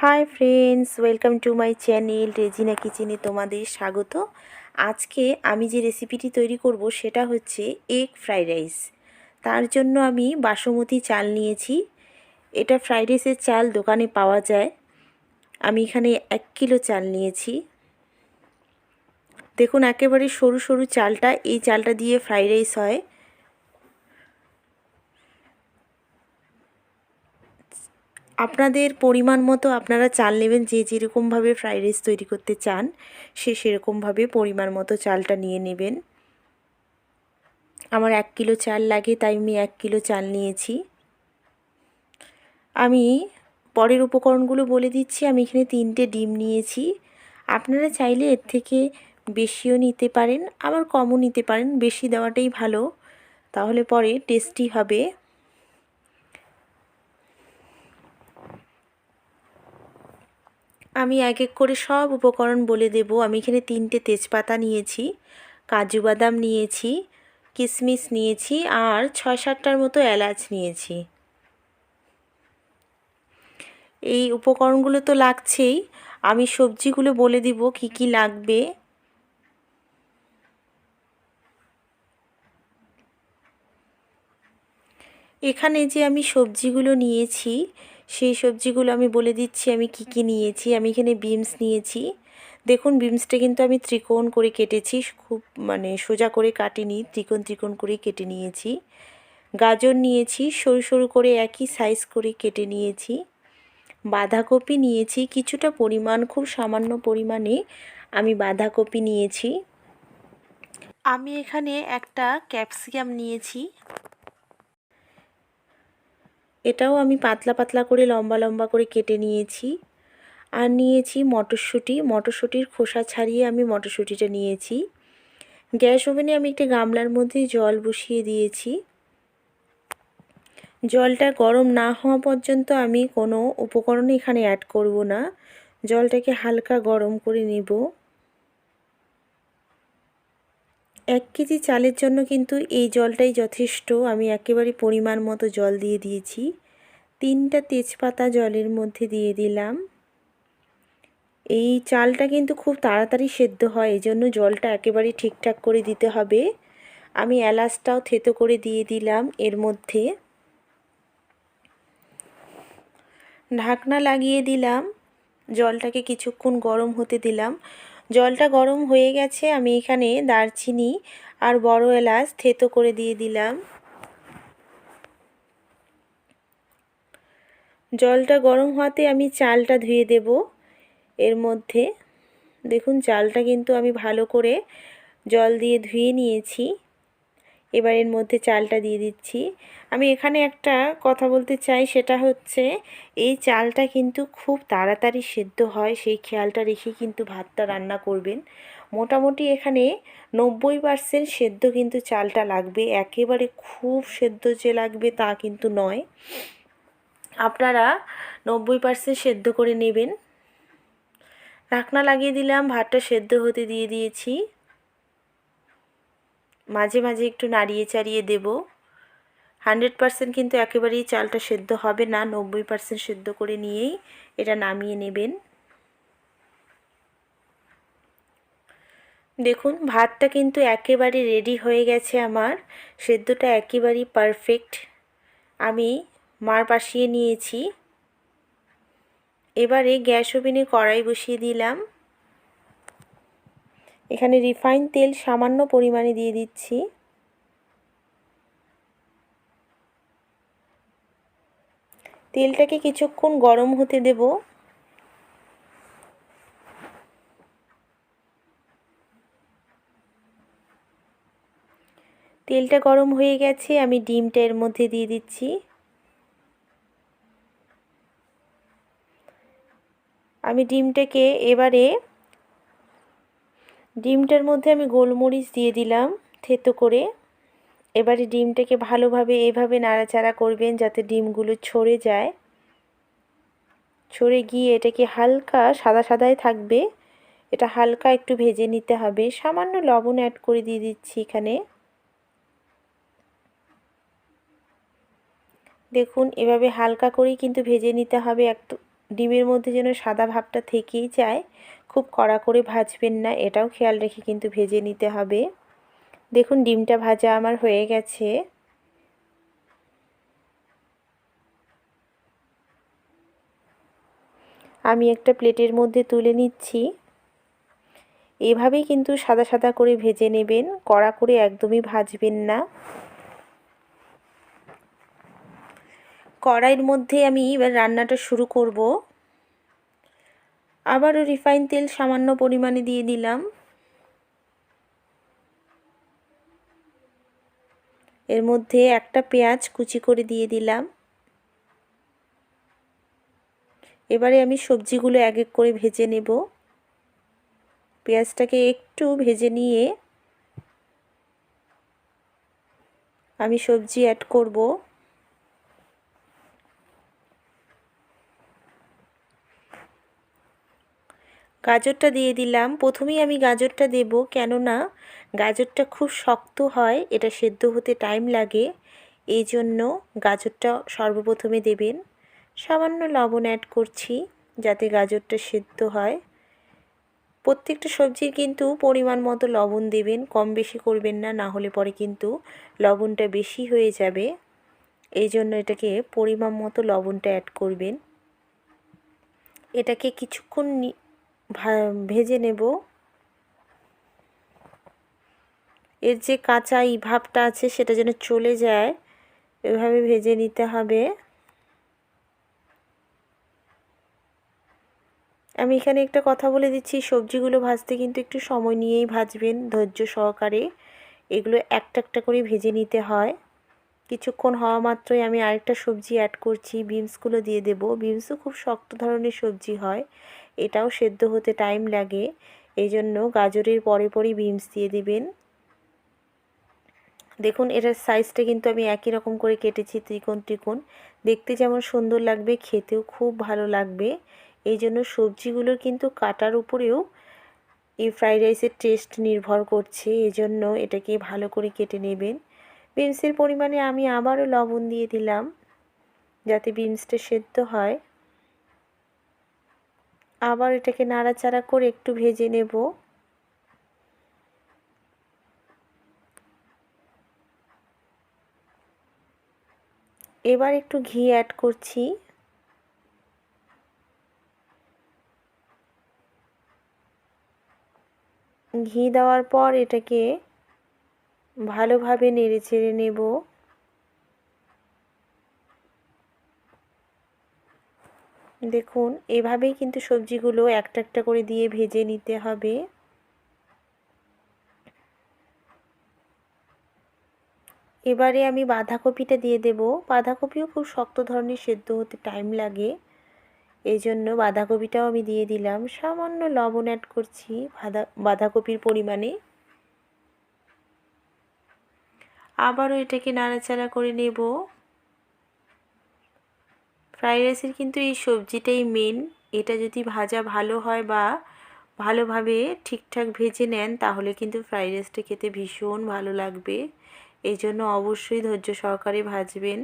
High friends, welcome to my channel Regina কিচেনে তোমাদের স্বাগত। আজকে আমি যে রেসিপিটি তৈরি করব সেটা হচ্ছে এগ ফ্রাইড রাইস। তার জন্য আমি বাসমতি চাল নিয়েছি। এটা ফ্রাইড রাইসের চাল দোকানে পাওয়া যায়। আমি এখানে 1 কিলো চাল নিয়েছি। দেখুন একেবারে সরু সরু চালটা, এই চালটা দিয়ে ফ্রাইড রাইস হয়। আপনাদের পরিমাণ মতো আপনারা চাল নেবেন, যে যেরকমভাবে ফ্রাইড রাইস তৈরি করতে চান সে সেরকমভাবে পরিমাণ মতো চালটা নিয়ে নেবেন। আমার 1 কিলো চাল লাগে, তাই আমি 1 কিলো চাল নিয়েছি। আমি পরের উপকরণগুলো বলে দিচ্ছি। আমি এখানে 3টে ডিম নিয়েছি। আপনারা চাইলে এর থেকে বেশিও নিতে পারেন, আবার কমও নিতে পারেন। বেশি দেওয়াটাই ভালো, তাহলে পরে টেস্টি হবে। আমি এক এক করে সব উপকরণ বলে দেব। আমি এখানে 3টে তেজপাতা নিয়েছি, কাজু বাদাম নিয়েছি, কিশমিশ নিয়েছি, আর 6-7টার মতো এলাচ নিয়েছি। এই উপকরণগুলো তো লাগছেই, আমি সবজিগুলো বলে দিব কি কি লাগবে। এখানে যে আমি সবজিগুলো নিয়েছি সেই সবজিগুলো আমি বলে দিচ্ছি আমি কি কি নিয়েছি। আমি এখানে বিনস নিয়েছি। দেখুন বিনসটা কিন্তু আমি ত্রিকোণ করে কেটেছি, খুব সোজা করে কাটিনি, ত্রিকোণ ত্রিকোণ করে কেটে নিয়েছি। গাজর নিয়েছি, সরু সরু করে একই সাইজ করে কেটে নিয়েছি। বাঁধাকপি নিয়েছি কিছুটা পরিমাণ, খুব সামান্য পরিমাণে আমি বাঁধাকপি নিয়েছি। আমি এখানে একটা ক্যাপসিকাম নিয়েছি, এটাও আমি পাতলা পাতলা করে লম্বা লম্বা করে কেটে নিয়েছি। আর নিয়েছি মটরশুঁটি, মটরশুঁটির খোসা ছাড়িয়ে আমি মটরশুঁটিটা নিয়েছি। গ্যাস ওভেনে আমি একটা গামলার মধ্যে জল বসিয়ে দিয়েছি। জলটা গরম না হওয়া পর্যন্ত আমি কোনো উপকরণ এখানে অ্যাড করব না। জলটাকে হালকা গরম করে নেব। 1 কেজি চালের জন্য কিন্তু এই জলটাই যথেষ্ট। আমি একেবারে পরিমাণ মতো জল দিয়ে দিয়েছি। 3টা তেজপাতা জলের মধ্যে দিয়ে দিলাম। এই চালটা কিন্তু খুব তাড়াতাড়ি সেদ্ধ হয়, এই জন্য জলটা একেবারে ঠিকঠাক করে দিতে হবে। আমি এলাচটাও থেতো করে দিয়ে দিলাম এর মধ্যে। ঢাকনা লাগিয়ে দিলাম, জলটাকে কিছুক্ষণ গরম হতে দিলাম। জলটা গরম হয়ে গেছে, আমি এখানে দারচিনি আর বড় এলাচ থেতো করে দিয়ে দিলাম। জলটা গরম হওয়াতে আমি চালটা ধুয়ে দেব এর মধ্যে। দেখুন চালটা কিন্তু আমি ভালো করে জল দিয়ে ধুয়ে নিয়েছি। এবার এর মধ্যে চালটা দিয়ে দিচ্ছি। আমি এখানে একটা কথা বলতে চাই, সেটা হচ্ছে এই চালটা কিন্তু খুব তাড়াতাড়ি সেদ্ধ হয়, সেই খেয়ালটা রেখে কিন্তু ভাতটা রান্না করবেন। মোটামুটি এখানে 90% সেদ্ধ কিন্তু চালটা লাগবে, একেবারে খুব সেদ্ধ যে লাগবে তা কিন্তু নয়। আপনারা 90% সেদ্ধ করে নেবেন। ঢাকনা লাগিয়ে দিলাম, ভাতটা সেদ্ধ হতে দিয়ে দিয়েছি। মাঝে মাঝে একটু নাড়িয়ে চাড়িয়ে দেব। 100% কিন্তু একেবারেই চালটা সেদ্ধ হবে না, 90% সেদ্ধ করে নিয়েই এটা নামিয়ে নেবেন। দেখুন ভাতটা কিন্তু একেবারে রেডি হয়ে গেছে আমার, সেদ্ধটা একেবারেই পারফেক্ট। আমি মাড় পাশিয়ে নিয়েছি। এবারে গ্যাস ওভেনে কড়াই বসিয়ে দিলাম। এখানে রিফাইন তেল সামান্য পরিমাণে দিয়ে দিচ্ছি। তেলটাকে কিছুক্ষণ গরম হতে দেব। তেলটা গরম হয়ে গেছে, আমি ডিমটা এর মধ্যে দিয়ে দিচ্ছি। আমি ডিমটার মধ্যে আমি গোলমরিচ দিয়ে দিলাম থেতো করে। এবারে ডিমটাকে ভালোভাবে এভাবে নাড়াচাড়া করবেন যাতে ডিমগুলো ছড়ে যায়। ছড়ে গিয়ে এটাকে হালকা সাদা সাদাই থাকবে, এটা হালকা একটু ভেজে নিতে হবে। সামান্য লবণ অ্যাড করে দিয়ে দিচ্ছি এখানে। দেখুন এভাবে হালকা করেই কিন্তু ভেজে নিতে হবে একটু। ডিমের মধ্যে যেন সাদা ভাবটা থেকেই যায়, খুব কড়া করে ভাজবেন না, এটাও খেয়াল রেখে কিন্তু ভেজে নিতে হবে। দেখুন ডিমটা ভাজা আমার হয়ে গেছে। আমি একটা প্লেটের মধ্যে তুলে নিচ্ছি। এভাবেই কিন্তু সাদা সাদা করে ভেজে নেবেন, কড়া করে একদমই ভাজবেন না। কড়াইয়ের মধ্যে আমি এবার রান্নাটা শুরু করব। আবারও রিফাইন তেল সামান্য পরিমাণে দিয়ে দিলাম। এর মধ্যে একটা পেঁয়াজ কুচি করে দিয়ে দিলাম। এবারে আমি সবজিগুলো এক এক করে ভেজে নেব। পেঁয়াজটাকে একটু ভেজে নিয়ে আমি সবজি অ্যাড করব। গাজরটা দিয়ে দিলাম। প্রথমেই আমি গাজরটা দেব, কেননা গাজরটা খুব শক্ত হয়, এটা সেদ্ধ হতে টাইম লাগে, এই জন্য গাজরটা সর্বপ্রথমে দেবেন। সামান্য লবণ অ্যাড করছি যাতে গাজরটা সেদ্ধ হয়। প্রত্যেকটা সবজির কিন্তু পরিমাণ মতো লবণ দেবেন, কম বেশি করবেন না, না হলে পরে কিন্তু লবণটা বেশি হয়ে যাবে। এই জন্য এটাকে পরিমাণ মতো লবণটা অ্যাড করবেন। এটাকে কিছুক্ষণ ভেজে নেব। এর যে কাঁচা ভাবটা আছে সেটা যেন চলে যায়, এভাবে ভেজে নিতে হবে। আমি এখানে একটা কথা বলে দিচ্ছি, সবজিগুলো ভাজতে কিন্তু একটু সময় নিয়েই ভাজবেন, ধৈর্য সহকারে। এগুলো একটা একটা করে ভেজে নিতে হয়। কিছুক্ষণ হওয়া মাত্রই আমি আরেকটা সবজি অ্যাড করছি, বিনসগুলো দিয়ে দেব। বিনসও খুব শক্ত ধরনের সবজি হয়, এটাও সেদ্ধ হতে টাইম লাগে, এই জন্য গাজরের পরে পরেই বিনস দিয়ে দিবেন। দেখুন এটার সাইজটা কিন্তু আমি একই রকম করে কেটেছি, ত্রিকোণ ত্রিকোণ। দেখতে যেমন সুন্দর লাগবে, খেতেও খুব ভালো লাগবে। এই জন্য সবজিগুলোর কিন্তু কাটার উপরেও এই ফ্রাইড রাইসের টেস্ট নির্ভর করছে, এই জন্য এটাকে ভালো করে কেটে নেবেন। বিনসের পরিমাণে আমি আবারও লবণ দিয়ে দিলাম যাতে বিনসটা সেদ্ধ হয়। আবার এটাকে নাড়াচাড়া করে একটু ভেজে নেব। এবার একটু ঘি অ্যাড করছি। ঘি দেওয়ার পর এটাকে ভালোভাবে নেড়েচেড়ে নেব। দেখুন এভাবেই কিন্তু সবজিগুলো একটা একটা করে দিয়ে ভেজে নিতে হবে। এবারে আমি বাঁধাকপিটা দিয়ে দেব। বাঁধাকপিও খুব শক্ত ধরনের সেদ্ধ হতে টাইম লাগে, এই জন্য বাঁধাকপিটাও আমি দিয়ে দিলাম। সামান্য লবণ অ্যাড করছি বাঁধাকপির পরিমাণে। আবারও এটাকে নাড়াচাড়া করে নেব। ফ্রাইড রাইসের কিন্তু এই সবজিটাই মেন, এটা যদি ভাজা ভালো হয় বা ভালোভাবে ঠিকঠাক ভেজে নেন তাহলে কিন্তু ফ্রাইড রাইসটা খেতে ভীষণ ভালো লাগবে, এই জন্য অবশ্যই ধৈর্য সহকারে ভাজবেন।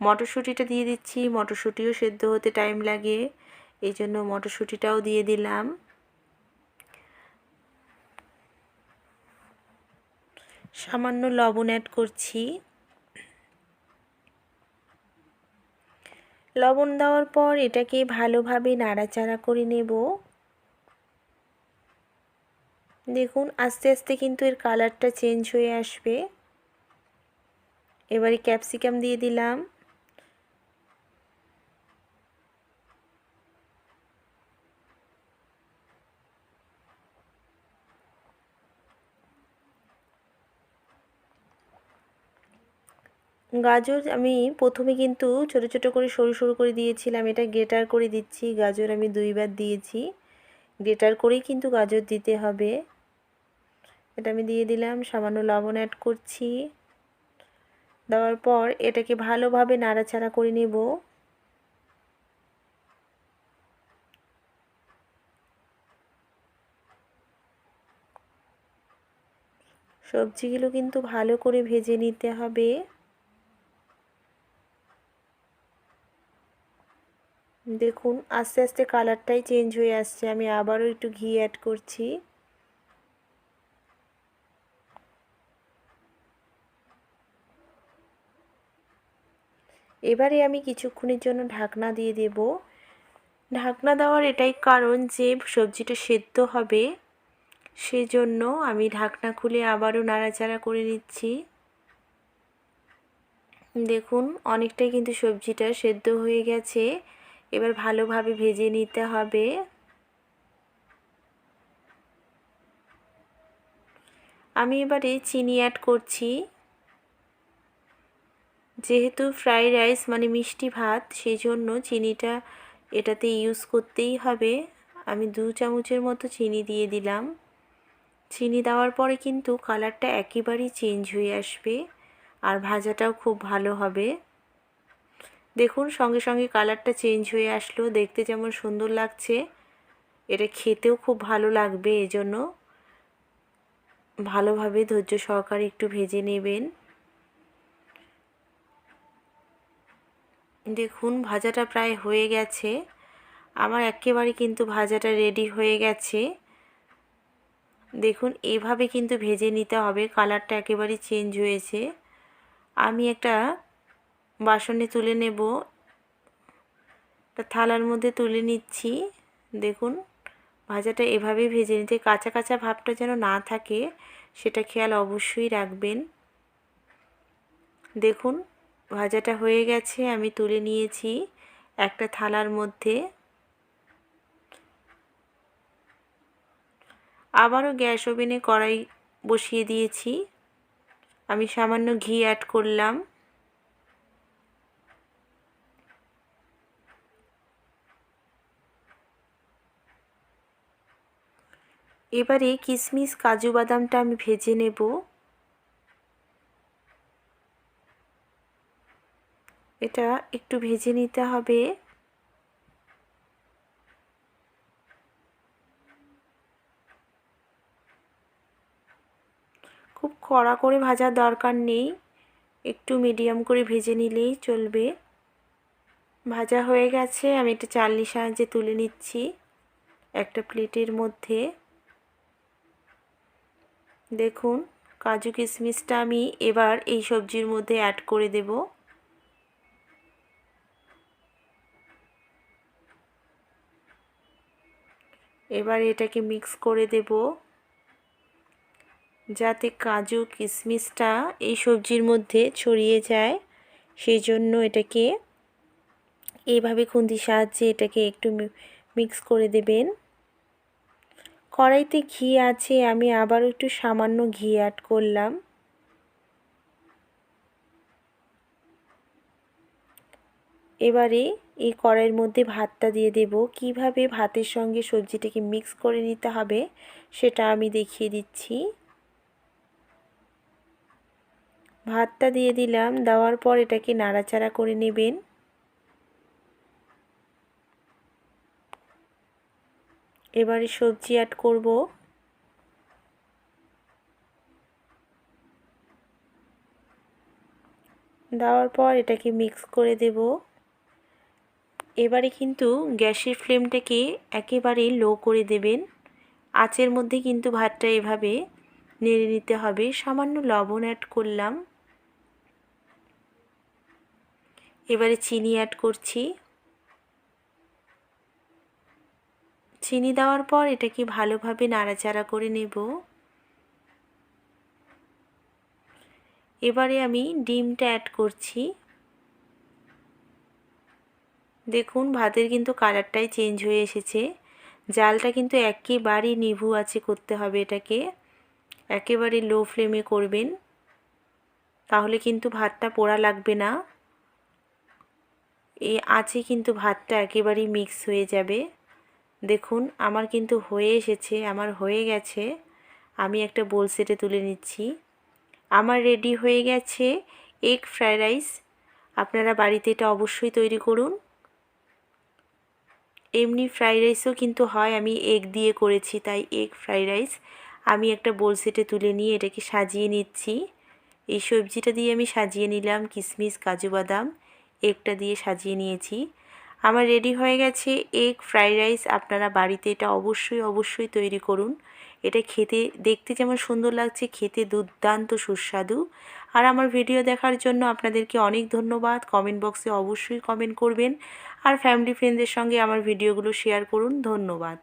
মটরশুঁটিটা দিয়ে দিচ্ছি, মটরশুঁটিও সেদ্ধ হতে টাইম লাগে, এই জন্য মটরশুঁটিটাও দিয়ে দিলাম। সামান্য লবণ অ্যাড করছি। লবণ দেওয়ার পর এটাকে ভালোভাবে নাড়াচাড়া করে নেব। দেখুন আস্তে আস্তে কিন্তু এর কালারটা চেঞ্জ হয়ে আসবে। এবারে ক্যাপসিকাম দিয়ে দিলাম। গাজর আমি প্রথমে কিন্তু ছোট ছোট করে সরু সরু করে দিয়েছিলাম, এটা গ্রেটার করে দিচ্ছি। গাজর আমি দুইবার দিয়েছি, গ্রেটার করেই কিন্তু গাজর দিতে হবে। এটা আমি দিয়ে দিলাম, সামান্য লবণ অ্যাড করছি। দেওয়ার পর এটাকে ভালোভাবে নাড়াচাড়া করে নেব। সবজিগুলো কিন্তু ভালো করে ভেজে নিতে হবে। দেখুন আস্তে আস্তে কালারটাই চেঞ্জ হয়ে আসছে। আমি আবারও একটু ঘি অ্যাড করছি। এবারে আমি কিছুক্ষণের জন্য ঢাকনা দিয়ে দেব। ঢাকনা দেওয়ার এটাই কারণ যে সবজিটা সেদ্ধ হবে, সেজন্য আমি ঢাকনা খুলে আবারও নাড়াচাড়া করে নিচ্ছি। দেখুন অনেকটাই কিন্তু সবজিটা সেদ্ধ হয়ে গেছে। এবার ভালোভাবে ভেজে নিতে হবে। আমি এবারে চিনি অ্যাড করছি। যেহেতু ফ্রাইড রাইস মানে মিষ্টি ভাত, সেই জন্য চিনিটা এটাতে ইউজ করতেই হবে। আমি 2 চামচের মতো চিনি দিয়ে দিলাম। চিনি দেওয়ার পরে কিন্তু কালারটা একেবারেই চেঞ্জ হয়ে আসবে আর ভাজাটাও খুব ভালো হবে। দেখুন সঙ্গে সঙ্গে কালারটা চেঞ্জ হয়ে আসলো, দেখতে যেমন সুন্দর লাগছে, এটা খেতেও খুব ভালো লাগবে। এজন্য ভালোভাবে ধৈর্য সহকারে একটু ভেজে নেবেন। দেখুন ভাজাটা প্রায় হয়ে গেছে। আমার একেবারে কিন্তু ভাজাটা রেডি হয়ে গেছে। দেখুন এভাবে কিন্তু ভেজে নিতে হবে, কালারটা একেবারে চেঞ্জ হয়েছে। আমি একটা বাসনে তুলে নেব, একটা থালার মধ্যে তুলে নিচ্ছি। দেখুন ভাজাটা এভাবেই ভেজে নিতে, কাঁচা কাঁচা ভাবটা যেন না থাকে সেটা খেয়াল অবশ্যই রাখবেন। দেখুন ভাজাটা হয়ে গেছে, আমি তুলে নিয়েছি একটা থালার মধ্যে। আবারও গ্যাস ওভেনে কড়াই বসিয়ে দিয়েছি। আমি সামান্য ঘি অ্যাড করলাম। এবারে কিশমিশ কাজু বাদামটা আমি ভেজে নেব। এটা একটু ভেজে নিতে হবে। খুব কড়া করে ভাজার দরকার নেই, একটু মিডিয়াম করে ভেজে নিলেই চলবে। ভাজা হয়ে গেছে, আমি একটা চালনির সাহায্যে তুলে নিচ্ছি একটা প্লেটের মধ্যে। দেখুন কাজু কিশমিশটা আমি এবার এই সবজির মধ্যে অ্যাড করে দেব। এবার এটাকে মিক্স করে দেব যাতে কাজু কিশমিশটা এই সবজির মধ্যে ছড়িয়ে যায়। সেই জন্য এটাকে এইভাবে খুন্তির সাহায্যে এটাকে একটু মিক্স করে দেবেন। কড়াইতে ঘি আছে, আমি আবারও একটু সামান্য ঘি অ্যাড করলাম। এবারে এই কড়াইয়ের মধ্যে ভাতটা দিয়ে দেব। কিভাবে ভাতের সঙ্গে সবজিটাকে মিক্স করে নিতে হবে সেটা আমি দেখিয়ে দিচ্ছি। ভাতটা দিয়ে দিলাম, দেওয়ার পর এটাকে নাড়াচাড়া করে নেবেন। এবারে সবজি অ্যাড করব। দেওয়ার পর এটাকে মিক্স করে দেব। এবারে কিন্তু গ্যাসের ফ্লেমটাকে একেবারে লো করে দেবেন। আঁচের মধ্যে কিন্তু ভাতটা এভাবে নেড়ে নিতে হবে। সামান্য লবণ অ্যাড করলাম। এবারে চিনি অ্যাড করছি। চিনি দেওয়ার পর এটাকে ভালোভাবে নাড়াচাড়া করে নেব। এবারে আমি ডিমটা অ্যাড করছি। দেখুন ভাতের কিন্তু কালারটাই চেঞ্জ হয়ে এসেছে। জালটা কিন্তু একেবারেই নিভু আঁচে করতে হবে, এটাকে একেবারে লো ফ্লেমে করবেন, তাহলে কিন্তু ভাতটা পোড়া লাগবে না। এই আঁচে কিন্তু ভাতটা একেবারেই মিক্স হয়ে যাবে। দেখুন আমার কিন্তু হয়ে এসেছে, আমার হয়ে গেছে। আমি একটা বোল সেটে তুলে নিচ্ছি। আমার রেডি হয়ে গেছে এগ ফ্রাইড রাইস। আপনারা বাড়িতে এটা অবশ্যই তৈরি করুন। এমনি ফ্রাইড রাইসও কিন্তু হয়, আমি এগ দিয়ে করেছি তাই এগ ফ্রাইড রাইস। আমি একটা বোল সেটে তুলে নিয়ে এটাকে সাজিয়ে নিচ্ছি। এই সবজিটা দিয়ে আমি সাজিয়ে নিলাম, কিশমিশ কাজু বাদাম এগটা দিয়ে সাজিয়ে নিয়েছি। আমার রেডি হয়ে গেছে এগ ফ্রাইড রাইস। আপনারা বাড়িতে এটা অবশ্যই তৈরি করুন। এটা খেতে দেখতে যেমন সুন্দর লাগছে, খেতে দুর্দান্ত সুস্বাদু। আর আমার ভিডিও দেখার জন্য আপনাদেরকে অনেক ধন্যবাদ। কমেন্ট বক্সে অবশ্যই কমেন্ট করবেন আর ফ্যামিলি ফ্রেন্ডদের সঙ্গে আমার ভিডিওগুলো শেয়ার করুন। ধন্যবাদ।